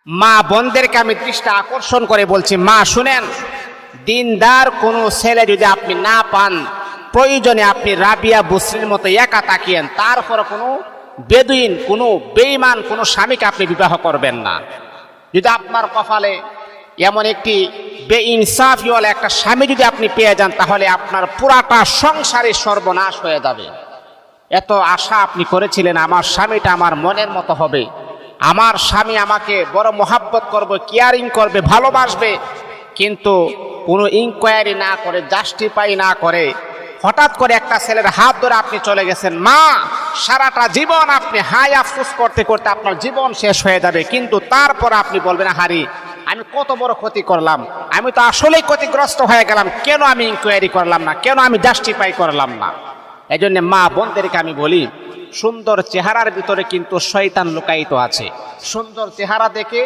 মা বোনদেরকে আমি দৃষ্টি আকর্ষণ করে বলছি, মা শুনেন, দিনদার কোনো ছেলে যদি আপনি না পান, প্রয়োজনে আপনি রাবিয়া বুসরির মতো একা তাকিয়েন, তারপর কোনো বেদুইন, কোনো বেঈমান কোনো স্বামীকে আপনি বিবাহ করবেন না। যদি আপনার কপালে এমন একটি বেইনসাফিওয়ালা একটা স্বামী যদি আপনি পেয়ে যান, তাহলে আপনার পুরাটা সংসারে সর্বনাশ হয়ে যাবে। এত আশা আপনি করেছিলেন আমার স্বামীটা আমার মনের মতো হবে, আমার স্বামী আমাকে বড় মোহাব্বত করবে, কেয়ারিং করবে, ভালোবাসবে, কিন্তু কোনো ইনকোয়ারি না করে, জাস্টিফাই না করে হঠাৎ করে একটা ছেলের হাত ধরে আপনি চলে গেছেন। মা, সারাটা জীবন আপনি হাই আফসোস করতে করতে আপনার জীবন শেষ হয়ে যাবে, কিন্তু তারপর আপনি বলবেন, হারি আমি কত বড় ক্ষতি করলাম, আমি তো আসলেই ক্ষতিগ্রস্ত হয়ে গেলাম, কেন আমি ইনকোয়ারি করলাম না, কেন আমি জাস্টিফাই করলাম না। এই জন্য মা বোনদেরকে আমি বলি, সুন্দর চেহারার ভিতরে কিন্তু শয়তান লুকায়িত আছে। সুন্দর চেহারা দেখে